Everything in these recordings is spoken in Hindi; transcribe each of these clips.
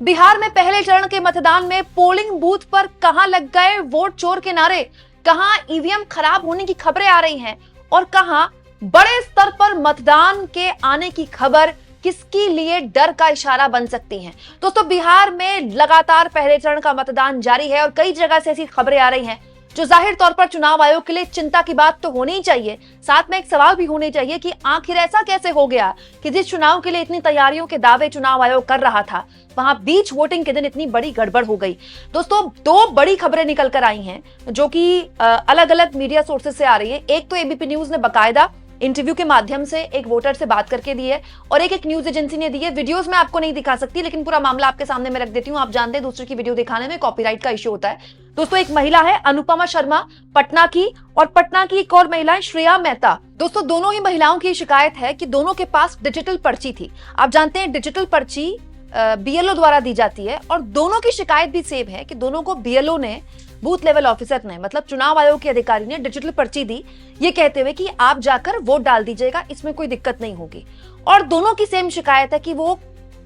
बिहार में पहले चरण के मतदान में पोलिंग बूथ पर कहां लग गए वोट चोर के नारे, कहां ईवीएम खराब होने की खबरें आ रही हैं और कहां बड़े स्तर पर मतदान के आने की खबर किसके लिए डर का इशारा बन सकती हैं। दोस्तों, बिहार में लगातार पहले चरण का मतदान जारी है और कई जगह से ऐसी खबरें आ रही हैं जो जाहिर तौर पर चुनाव आयोग के लिए चिंता की बात तो होनी ही चाहिए। साथ में एक सवाल भी होने चाहिए कि आखिर ऐसा कैसे हो गया कि जिस चुनाव के लिए इतनी तैयारियों के दावे चुनाव आयोग कर रहा था, वहां बीच वोटिंग के दिन इतनी बड़ी गड़बड़ हो गई। दोस्तों, दो बड़ी खबरें निकल कर आई हैं जो कि अलग अलग मीडिया सोर्सेज से आ रही है। एक तो एबीपी न्यूज ने बाकायदा इंटरव्यू के माध्यम से एक वोटर से बात करके दी है और एक न्यूज एजेंसी ने दी है। वीडियोस में आपको नहीं दिखा सकती, लेकिन पूरा मामला आपके सामने मैं रख देती हूं। आप जानते हैं दूसरे की वीडियो दिखाने में कॉपीराइट का इश्यू होता है। दोस्तों, एक महिला है अनुपमा शर्मा पटना की, और पटना की एक और महिला है श्रेया मेहता। दोस्तों, दोनों ही महिलाओं की शिकायत है कि दोनों के पास डिजिटल पर्ची थी। आप जानते हैं डिजिटल पर्ची बीएलओ द्वारा दी जाती है और दोनों की शिकायत भी सेम है कि दोनों को बीएलओ ने, बूथ लेवल ऑफिसर ने, मतलब चुनाव आयोग के अधिकारी ने डिजिटल पर्ची दी, ये कहते हुए कि आप जाकर वोट डाल दीजिएगा, इसमें कोई दिक्कत नहीं होगी। और दोनों की सेम शिकायत है कि वो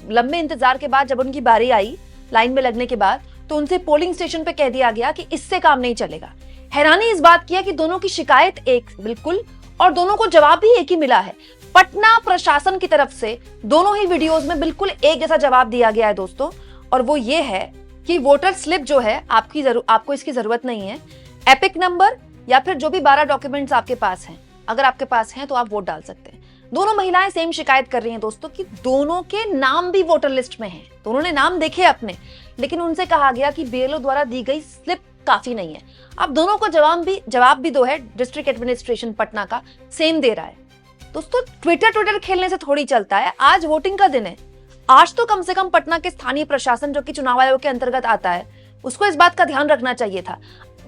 लंबे इंतजार के बाद जब उनकी बारी आई लाइन में लगने के बाद, तो उनसे पोलिंग स्टेशन पे कह दिया गया कि इससे काम नहीं चलेगा। हैरानी इस बात की है कि दोनों की शिकायत एक बिल्कुल और दोनों को जवाब भी एक ही मिला है। पटना प्रशासन की तरफ से दोनों ही वीडियोस में बिल्कुल एक जैसा जवाब दिया गया है दोस्तों, और वो ये है कि वोटर स्लिप जो है आपको इसकी जरूरत नहीं है। एपिक नंबर या फिर जो भी 12 डॉक्यूमेंट्स आपके पास हैं, अगर आपके पास हैं तो आप वोट डाल सकते हैं। दोनों महिलाएं सेम शिकायत कर रही हैं दोस्तों कि दोनों के नाम भी वोटर लिस्ट में हैं। दोनों ने नाम देखे अपने, लेकिन उनसे कहा गया कि बीएलओ द्वारा दी गई स्लिप काफी नहीं है। अब दोनों को जवाब भी दो है, डिस्ट्रिक्ट एडमिनिस्ट्रेशन पटना का सेम दे रहा है। दोस्तों, ट्विटर खेलने से थोड़ी चलता है। आज वोटिंग का दिन है, आज तो कम से कम पटना के स्थानीय प्रशासन जो कि चुनाव आयोग के अंतर्गत आता है, उसको इस बात का ध्यान रखना चाहिए था।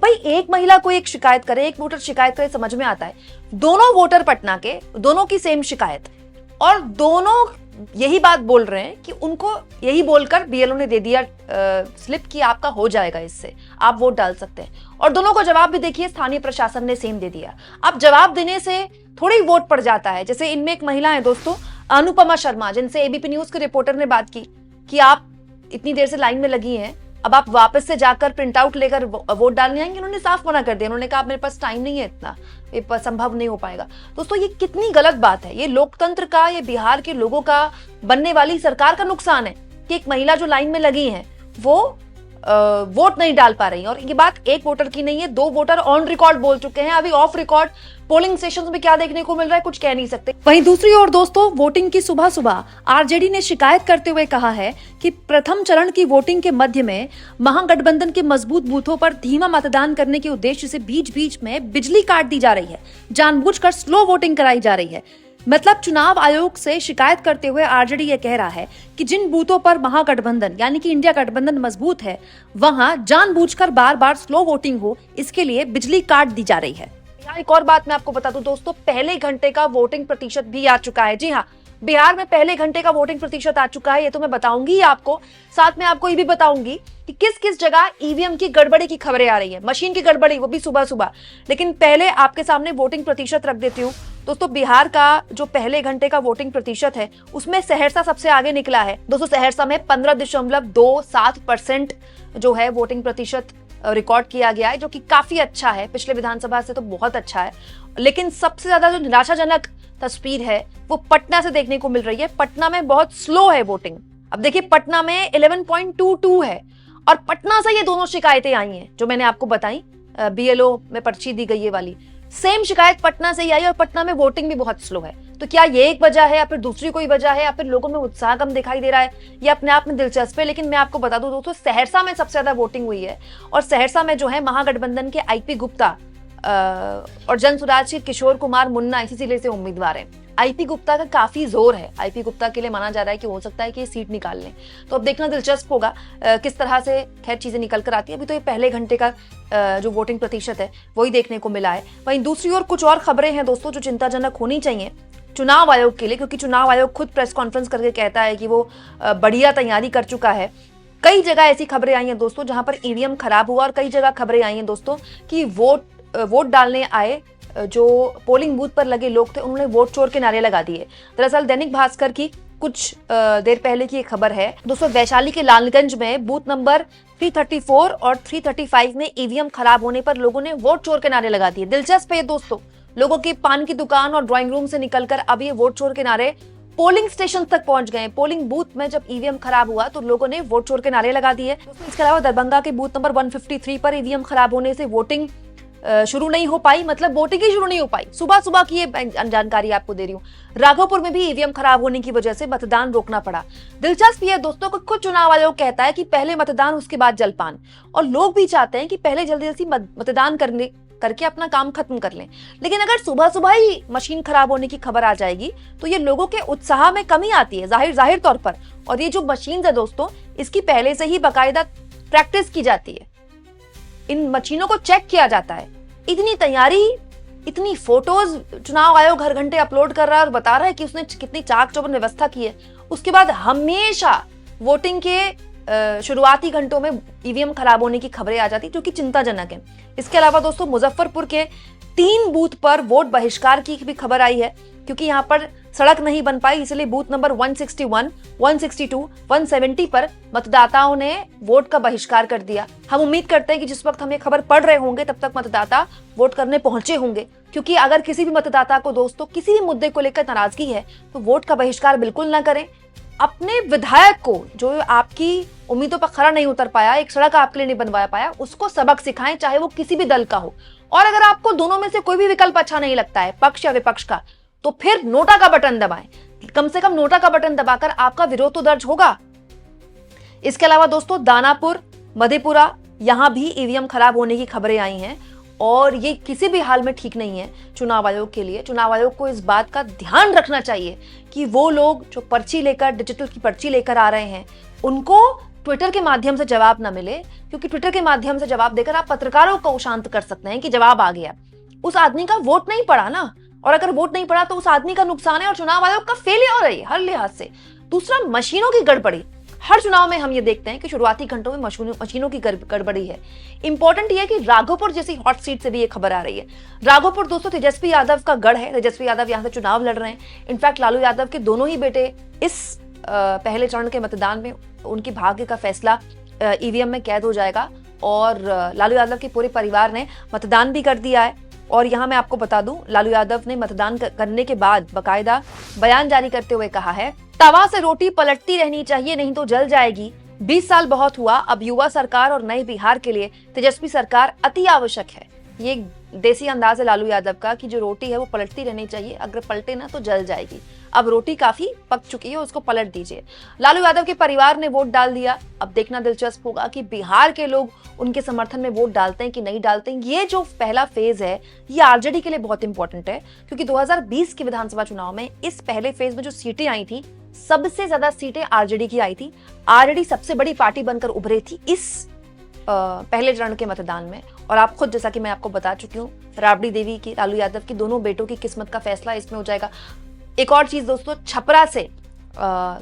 भाई, एक महिला को एक शिकायत करे, एक वोटर शिकायत करे, समझ में आता है। दोनों वोटर पटना के, दोनों की सेम शिकायत, और दोनों यही बात बोल रहे हैं कि उनको यही बोलकर बीएलओ ने दे दिया स्लिप कि आपका हो जाएगा, इससे आप वोट डाल सकते हैं। और दोनों को जवाब भी देखिए स्थानीय प्रशासन ने सेम दे दिया। अब जवाब देने से थोड़ी वोट पड़ जाता है। जैसे इनमें एक महिला है दोस्तों अनुपमा शर्मा, जिनसे एबीपी न्यूज के रिपोर्टर ने बात की कि आप इतनी देर से लाइन में लगी हैं, अब आप वापस से जाकर प्रिंट आउट लेकर वोट डालने आएंगे। उन्होंने साफ मना कर दिया। उन्होंने कहा मेरे पास टाइम नहीं है, इतना ये संभव नहीं हो पाएगा। दोस्तों, ये कितनी गलत बात है। ये लोकतंत्र का, ये बिहार के लोगों का, बनने वाली सरकार का नुकसान है कि एक महिला जो लाइन में लगी है वो वोट नहीं डाल पा रही। और ये बात एक वोटर की नहीं है, दो वोटर ऑन रिकॉर्ड बोल चुके हैं। अभी ऑफ रिकॉर्ड पोलिंग स्टेशंस में क्या देखने को मिल रहा है कुछ कह नहीं सकते। वहीं दूसरी ओर दोस्तों, वोटिंग की सुबह सुबह आरजेडी ने शिकायत करते हुए कहा है कि प्रथम चरण की वोटिंग के मध्य में महागठबंधन के मजबूत बूथों पर धीमा मतदान करने के उद्देश्य से बीच बीच में बिजली काट दी जा रही है, जानबूझकर स्लो वोटिंग कराई जा रही है। मतलब चुनाव आयोग से शिकायत करते हुए आरजेडी ये कह रहा है कि जिन बूथों पर महागठबंधन यानी कि इंडिया गठबंधन मजबूत है, वहां जानबूझकर बार बार स्लो वोटिंग हो, इसके लिए बिजली काट दी जा रही है। यहाँ एक और बात मैं आपको बता दूं दोस्तों, पहले घंटे का वोटिंग प्रतिशत भी आ चुका है। जी हाँ, बिहार में पहले घंटे का वोटिंग प्रतिशत आ चुका है। ये तो मैं बताऊंगी आपको, साथ में आपको ये भी बताऊंगी कि किस किस जगह ईवीएम की गड़बड़ी की खबरें आ रही है, मशीन की गड़बड़ी, वो भी सुबह सुबह। लेकिन पहले आपके सामने वोटिंग प्रतिशत रख देती हूँ दोस्तों। बिहार का जो पहले घंटे का वोटिंग प्रतिशत है, उसमें सहरसा सबसे आगे निकला है दोस्तों। सहरसा में 15.27% जो है वोटिंग प्रतिशत रिकॉर्ड किया गया है, जो कि काफी अच्छा है, पिछले विधानसभा से तो बहुत अच्छा है। लेकिन सबसे ज्यादा जो निराशाजनक तस्वीर है वो पटना से देखने को मिल रही है। पटना में बहुत स्लो है वोटिंग। अब देखिए, पटना में 11.22 है और पटना से ये दोनों शिकायतें आई हैं जो मैंने आपको बताई। बीएलओ में पर्ची दी गई है वाली सेम शिकायत पटना से ही आई, और पटना में वोटिंग भी बहुत स्लो है। तो क्या ये एक वजह है या फिर दूसरी कोई वजह है, या फिर लोगों में उत्साह कम दिखाई दे रहा है? ये अपने आप में दिलचस्प है। लेकिन मैं आपको बता दूं दोस्तों, सहरसा में सबसे ज्यादा वोटिंग हुई है, और सहरसा में जो है महागठबंधन के आईपी गुप्ता और जन सुराज के किशोर कुमार मुन्ना इसी जिले से उम्मीदवार हैं। आईपी गुप्ता का काफी जोर है। आईपी गुप्ता के लिए माना जा रहा है कि हो सकता है कि ये सीट निकाल लें। तो अब देखना दिलचस्प होगा किस तरह से खैर चीजें निकल कर आती है। अभी तो ये पहले घंटे का जो वोटिंग प्रतिशत है वही देखने को मिला है। वहीं दूसरी ओर कुछ और खबरें हैं दोस्तों जो चिंताजनक होनी चाहिए चुनाव आयोग के लिए, क्योंकि चुनाव आयोग खुद प्रेस कॉन्फ्रेंस करके कहता है कि वो बढ़िया तैयारी कर चुका है। कई जगह ऐसी खबरें आई हैं दोस्तों जहां पर ईवीएम खराब हुआ, और कई जगह खबरें आई हैं दोस्तों कि वोट डालने आए जो पोलिंग बूथ पर लगे लोग थे, उन्होंने वोट चोर के नारे लगा दिए। दरअसल दैनिक भास्कर की कुछ देर पहले की एक खबर है दोस्तों, वैशाली के लालगंज में बूथ नंबर 334 और 335 में ईवीएम खराब होने पर लोगों ने वोट चोर के नारे लगा दिए। दिलचस्प है दोस्तों, लोगों की पान की दुकान और ड्राइंग रूम से निकलकर अब ये वोट चोर के नारे पोलिंग स्टेशन तक पहुंच गए। पोलिंग बूथ में जब ईवीएम खराब हुआ तो लोगों ने वोट चोर के नारे लगा दिए। इसके अलावा दरभंगा के बूथ नंबर 153 पर ईवीएम खराब होने से वोटिंग शुरू नहीं हो पाई, मतलब वोटिंग ही शुरू नहीं हो पाई। सुबह सुबह की ये जानकारी आपको दे रही हूँ। राघोपुर में भी ईवीएम खराब होने की वजह से मतदान रोकना पड़ा। दिलचस्प ये दोस्तों को खुद चुनाव आयोग कहता है कि पहले मतदान उसके बाद जलपान, और लोग भी चाहते हैं कि पहले जल्दी जल्दी मतदान करके अपना काम खत्म कर लें। लेकिन अगर सुबह सुबह ही मशीन खराब होने की खबर आ जाएगी तो ये लोगों के उत्साह में कमी आती है जाहिर तौर पर। और ये जो मशीन है दोस्तों, इसकी पहले से ही बाकायदा प्रैक्टिस की जाती है, इन मशीनों को चेक किया जाता है। इतनी तैयारी, इतनी फोटोज चुनाव आयोग हर घंटे अपलोड कर रहा है और बता रहा है कि उसने कितनी चाक चौबंद व्यवस्था की है। उसके बाद हमेशा वोटिंग के शुरुआती घंटों में ईवीएम खराब होने की खबरें आ जाती, जो कि चिंताजनक है। इसके अलावा दोस्तों मुजफ्फरपुर के 3 बूथ पर वोट बहिष्कार की भी खबर आई है, क्योंकि यहाँ पर सड़क नहीं बन पाई, इसलिए बूथ नंबर 161, 162, 170 पर मतदाताओं ने वोट का बहिष्कार कर दिया। हम उम्मीद करते हैं कि जिस वक्त हम ये खबर पढ़ रहे होंगे तब तक मतदाता वोट करने पहुंचे होंगे, क्योंकि अगर किसी भी मतदाता को दोस्तों किसी भी मुद्दे को लेकर नाराजगी है तो वोट का बहिष्कार बिल्कुल ना करें। अपने विधायक को, जो आपकी उम्मीदों पर खरा नहीं उतर पाया, एक सड़क आपके लिए नहीं बनवा पाया, उसको सबक सिखाएं, चाहे वो किसी भी दल का हो। और अगर आपको दोनों में से कोई भी विकल्प अच्छा नहीं लगता है, पक्ष या विपक्ष का, तो फिर नोटा का बटन दबाएं। कम से कम नोटा का बटन दबाकर आपका विरोध तो दर्ज होगा। इसके अलावा दोस्तों दानापुर, मधेपुरा, यहां भी ईवीएम खराब होने की खबरें आई हैं, और ये किसी भी हाल में ठीक नहीं है चुनाव आयोग के लिए। चुनाव आयोग को इस बात का ध्यान रखना चाहिए कि वो लोग जो पर्ची लेकर, डिजिटल की पर्ची लेकर आ रहे हैं, उनको ट्विटर के माध्यम से जवाब ना मिले, क्योंकि ट्विटर के माध्यम से जवाब देकर आप पत्रकारों को शांत कर सकते हैं कि जवाब आ गया। उस आदमी का वोट नहीं पड़ा ना, और अगर वोट नहीं पड़ा तो उस आदमी का नुकसान है और चुनाव आयोग का फेलियर है हर लिहाज से। दूसरा, मशीनों की गड़बड़ी। हर चुनाव में हम ये देखते हैं कि शुरुआती घंटों में मशीनों की गड़बड़ी है। इंपॉर्टेंट ये है कि राघोपुर जैसी हॉट सीट से भी ये खबर आ रही है। राघोपुर दोस्तों तेजस्वी यादव का गढ़ है। तेजस्वी यादव यहाँ से चुनाव लड़ रहे हैं। इनफैक्ट लालू यादव के दोनों ही बेटे इस पहले चरण के मतदान में, उनकी भाग्य का फैसला ईवीएम में कैद हो जाएगा। और लालू यादव के पूरे परिवार ने मतदान भी कर दिया है। और यहाँ मैं आपको बता दूं, लालू यादव ने मतदान करने के बाद बाकायदा बयान जारी करते हुए कहा है, तवा से रोटी पलटती रहनी चाहिए, नहीं तो जल जाएगी। 20 साल बहुत हुआ, अब युवा सरकार और नए बिहार के लिए तेजस्वी सरकार अति आवश्यक है। ये देसी अंदाज है लालू यादव का कि जो रोटी है वो पलटती रहनी चाहिए, अगर पलटे ना तो जल जाएगी। अब रोटी काफी पक चुकी है, उसको पलट दीजिए। लालू यादव के परिवार ने वोट डाल दिया। अब देखना दिलचस्प होगा कि बिहार के लोग उनके समर्थन में वोट डालते हैं कि नहीं डालते हैं। ये जो पहला फेज है ये आरजेडी के लिए बहुत इंपॉर्टेंट है, क्योंकि 2020 के विधानसभा चुनाव में इस पहले फेज में जो सीटें आई थी, सबसे ज्यादा सीटें आरजेडी की आई थी। आरजेडी सबसे बड़ी पार्टी बनकर उभरी थी इस पहले चरण के मतदान में। और आप खुद, जैसा कि मैं आपको बता चुकी हूँ, राबड़ी देवी की, लालू यादव की दोनों बेटों की किस्मत का फैसला इसमें हो जाएगा। एक और चीज दोस्तों, छपरा से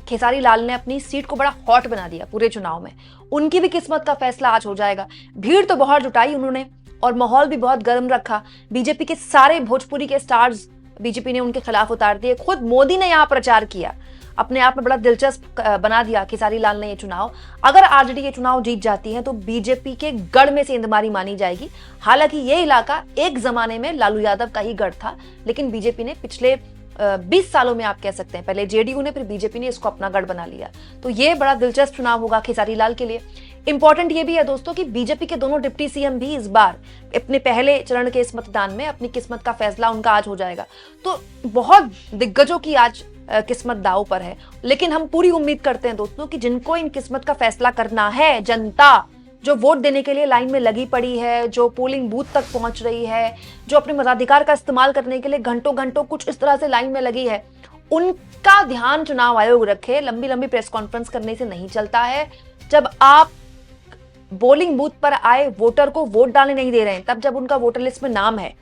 खेसारी लाल ने अपनी सीट को बड़ा हॉट बना दिया पूरे चुनाव में। उनकी भी किस्मत का फैसला आज हो जाएगा। भीड़ तो बहुत जुटाई उन्होंने और माहौल भी बहुत गर्म रखा। बीजेपी के सारे भोजपुरी के स्टार्स बीजेपी ने उनके खिलाफ उतार दिए। खुद मोदी ने यहाँ प्रचार किया। अपने आप में बड़ा दिलचस्प बना दिया खेसारी लाल ने ये चुनाव। अगर आरजेडी ये चुनाव जीत जाती है तो बीजेपी के गढ़ में सेंधमारी मानी जाएगी। हालांकि ये इलाका एक जमाने में लालू यादव का ही गढ़ था, लेकिन बीजेपी ने पिछले 20 सालों में, आप कह सकते हैं, पहले जेडीयू ने फिर बीजेपी ने इसको अपना गढ़ बना लिया। तो ये बड़ा दिलचस्प चुनाव होगा खेसारी लाल के लिए। इंपॉर्टेंट ये भी है दोस्तों कि बीजेपी के दोनों डिप्टी सीएम भी इस बार अपने पहले चरण के इस मतदान में अपनी किस्मत का फैसला उनका आज हो जाएगा। तो बहुत दिग्गजों की आज किस्मत दांव पर है। लेकिन हम पूरी उम्मीद करते हैं दोस्तों कि जिनको इन किस्मत का फैसला करना है, जनता जो वोट देने के लिए लाइन में लगी पड़ी है, जो पोलिंग बूथ तक पहुंच रही है, जो अपने मताधिकार का इस्तेमाल करने के लिए घंटों घंटों कुछ इस तरह से लाइन में लगी है, उनका ध्यान चुनाव आयोग रखे। लंबी लंबी प्रेस कॉन्फ्रेंस करने से नहीं चलता है। जब आप पोलिंग बूथ पर आए वोटर को वोट डालने नहीं दे रहे हैं, तब जब उनका वोटर लिस्ट में नाम है,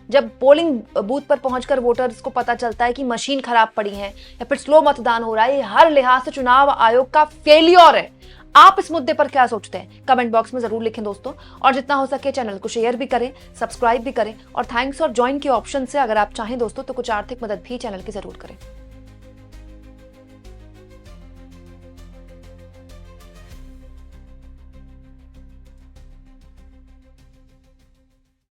जब पोलिंग बूथ पर पहुंचकर वोटर्स को पता चलता है कि मशीन खराब पड़ी है या फिर स्लो मतदान हो रहा है, ये हर लिहाज से चुनाव आयोग का फेलियर है। आप इस मुद्दे पर क्या सोचते हैं? कमेंट बॉक्स में जरूर लिखें दोस्तों। और जितना हो सके चैनल को शेयर भी करें, सब्सक्राइब भी करें। और थैंक्स और ज्वाइन के ऑप्शन से अगर आप चाहें दोस्तों तो कुछ आर्थिक मदद भी चैनल की जरूर करें।